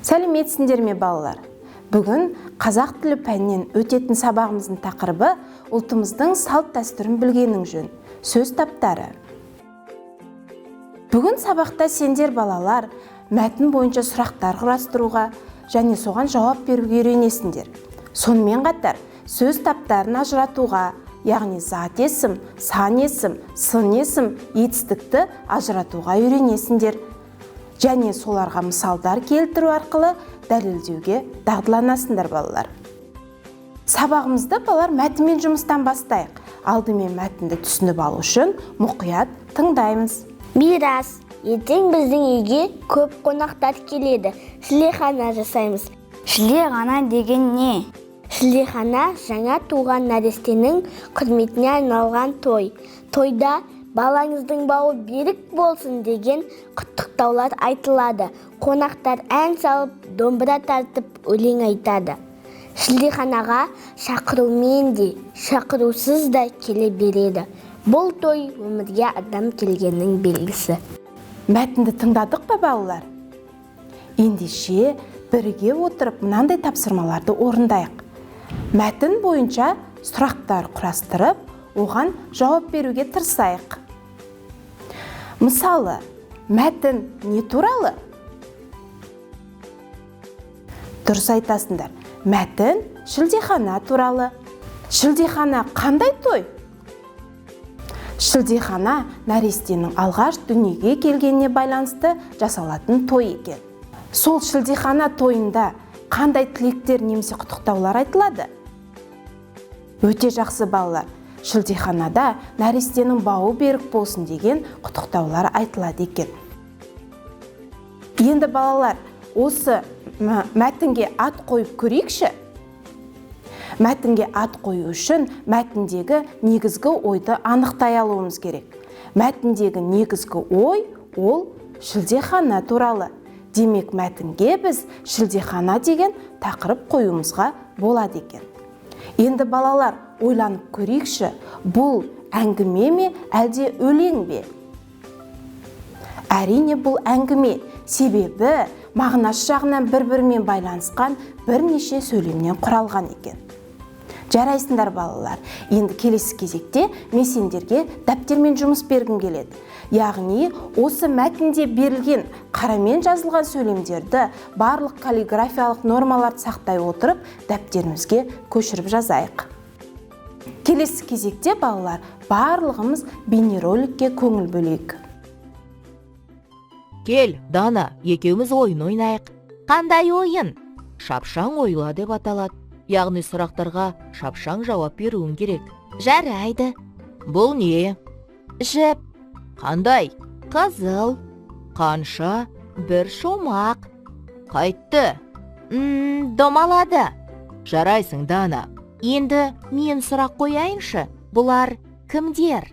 Сәлеметсіңдер ме балалар? Бүгін қазақ тілі пәнінен өтетін сабағымыздың тақырыбы ұлтымыздың салт дәстүрін білгенің жөн. Сөз таптары. Бүгін сабақта сендер балалар мәтін бойынша сұрақтар құрастыруға және соған жауап беруге үйренесіңдер. Сонымен қатар сөз таптарын ажыратуға, яғни зат есім, сан есім, сын есім, етістікті ажыратуға үйренесіңдер. Және соларға мысалдар келтіру арқылы дәлелдеуге дағдыланасыңдар балалар. Сабағымызды балалар мәтінмен жұмыстан бастайық. Алдымен мәтінді түсініп алу үшін мұқият тыңдаймыз. Мирас, ертең біздің үйге көп қонақтар келеді. Шілдехана жасаймыз. Шілдехана деген не? Шілдехана жаңа туған нәрестенің құрметіне арналған той. Тойда балаңыздың бауы берік болсын деген құттықтаулар айтылады. Қонақтар ән салып, домбыра тартып, өлең айтады. Шілдеханаға шақырумен де, шақырусыз да келе береді. Бұл той өмірге адам келгеннің белгісі. Мәтінді тыңдадық па балалар? Ендеше бірге отырып мынандай тапсырмаларды орындайық. Мәтін бойынша сұрақтар құрастырып, оған жауап беруге тырысайық. Мысалы, мәтін не туралы? Дұрыс айтасыңдар. Мәтін шілдехана туралы. Шілдехана қандай той? Шілдехана нәрестенің алғаш дүниеге келгеніне байланысты жасалатын той екен. Сол шілдехана тойында қандай тілектер немесе құттықтаулар айтылады? Өте жақсы балалар. Шілдеханада нәрестенің бауы берік болсын деген құттықтаулар айтылады екен. Енді балалар, осы мәтінге ат қойып көрейікші. Мәтінге ат қою үшін мәтіндегі негізгі ойды анықтай алуымыз керек. Мәтіндегі негізгі ой ол шілдехана туралы. Демек, мәтінге біз шілдехана деген тақырып қоюымызға болады екен. Енді балалар, ойланып көрейікші, бұл әңгіме ме, әлде өлең бе? Әрине, бұл әңгіме, себебі мағынасы жағынан бір-бірімен байланысқан бірнеше сөйлемнен құралған екен. Жарайсыңдар балалар, енді келесі кезекте мен сендерге дәптермен жұмыс бергім келеді. Яғни, осы мәтінде берілген қарамен жазылған сөйлемдерді барлық каллиграфиялық нормаларды сақтай отырып, дәптерімізге көшіріп жазайық. Келесі кезекте балалар, барлығымыз бейнероликке көңіл бөлейік. Кел, Дана, екеуміз ойын ойнайық. Қандай ойын? Шапшаң ойла деп аталады. Яғни сұрақтарға шапшаң жауап беруің керек. Жарайды. Бұл не? Жіп. Қандай? Қызыл. Қанша? Бір шумақ. Қайтты? Домалады. Жарайсың, Дана. Енді мен сұрақ қояйыншы. Бұлар кімдер?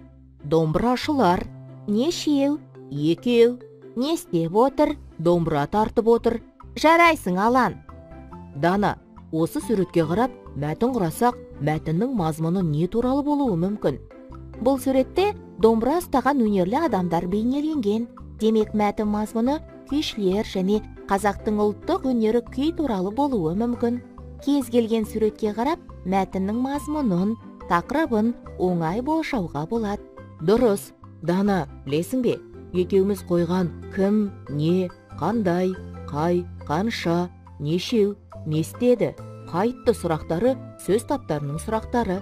Домбырашылар. Нешеу? Екеу. Не істеп отыр? Домбыра тартып отыр. Жарайсың, Алан. Дана, осы суретке қарап, мәтін құрасақ, мәтіннің мазмұны не туралы болуы мүмкін? Бұл суретте домбыра ұстаған өнерлі адамдар бейнеленген. Демек, мәтін мазмұны күйшілер және қазақтың ұлттық өнері күй туралы болуы мүмкін. Кез келген суретке қарап, мәтіннің мазмұнын, тақырыбын оңай болжауға болады. Дұрыс. Дана, білесің бе? Екеуміз қойған кім, не, қандай, қай, қанша, нешеу, не істеді, қайтты сұрақтары сөз таптарының сұрақтары.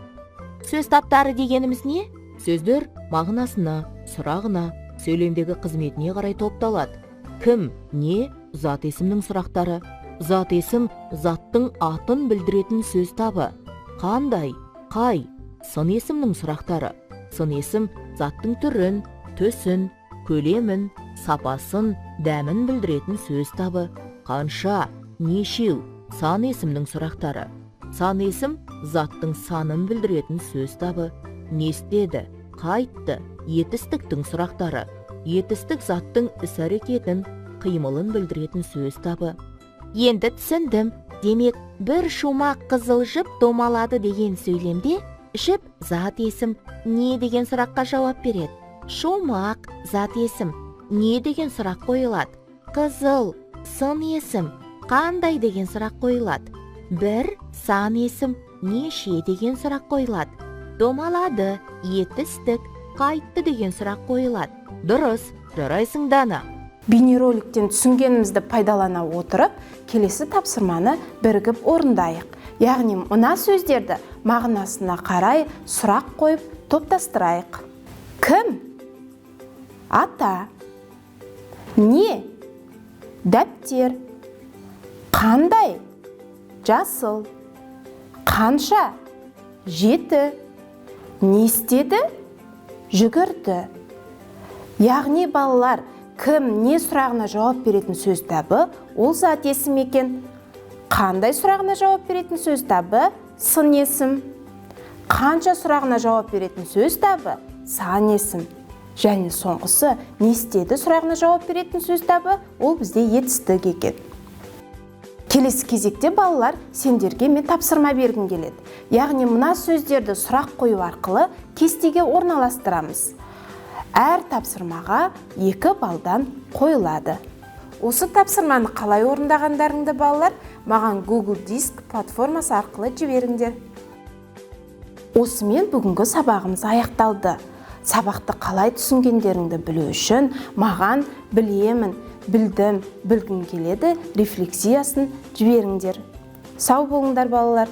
Сөз таптары дегеніміз не? Сөздер мағынасына, сұрағына, сөйлемдегі қызметіне қарай топталады. Кім, не, зат есімнің сұрақтары. Зат есім заттың атын білдіретін сөз табы. Қандай, қай, сын есімнің сұрақтары. Сын есім заттың түрін, түсін, көлемін, сапасын, дәмін білдіретін сөз табы. Қанша, нешеу, сан есімнің сұрақтары. Сан есім заттың санын білдіретін сөз табы. Не істеді, қайтты, етістіктің сұрақтары. Етістік заттың іс-әрекетін, қимылын білдіретін сөз табы. Енді түсіндім. Демек, бір шумақ қызыл жіп домалады деген сөйлемде жіп зат есім не деген сұраққа жауап береді. Шумақ зат есім не деген сұрақ қойылады. Қызыл сын есім қандай деген сұрақ қойылады. 1 сан есім, неше деген сұрақ қойылады. Домалады, етістік, қайтты деген сұрақ қойылады. Дұрыс, жарайсың Дана. Бейнероликтен түсінгенімізді пайдалана отырып, келесі тапсырманы бірігіп орындайық. Яғни мына сөздерді мағынасына қарай сұрақ қойып топтастырайық. Кім? Ата. Не? Дәптер. Қандай? Жасыл. Қанша? 7. Не істеді? Жүгірді. Яғни балалар, кім не сұрағына жауап беретін сөз табы, ол зат есім екен. Қандай сұрағына жауап беретін сөз табы, сын есім. Қанша сұрағына жауап беретін сөз табы, сан есім. Және соңғысы, не істеді сұрағына жауап беретін сөз табы, ол бізде етістік екен. Келесі кезекте балалар, сендерге мен тапсырма бергім келеді. Яғни мына сөздерді сұрақ қою арқылы кестеге орналастырамыз. Әр тапсырмаға 2 балдан қойылады. Осы тапсырманы қалай орындағандарыңды балалар маған Google Диск платформасы арқылы жіберіңдер. Осымен бүгінгі сабағымыз аяқталды. Сабақты қалай түсінгендеріңді білу үшін маған білемін, білдім, білгім келеді рефлексиясын жіберіңдер. Сау болыңдар балалар.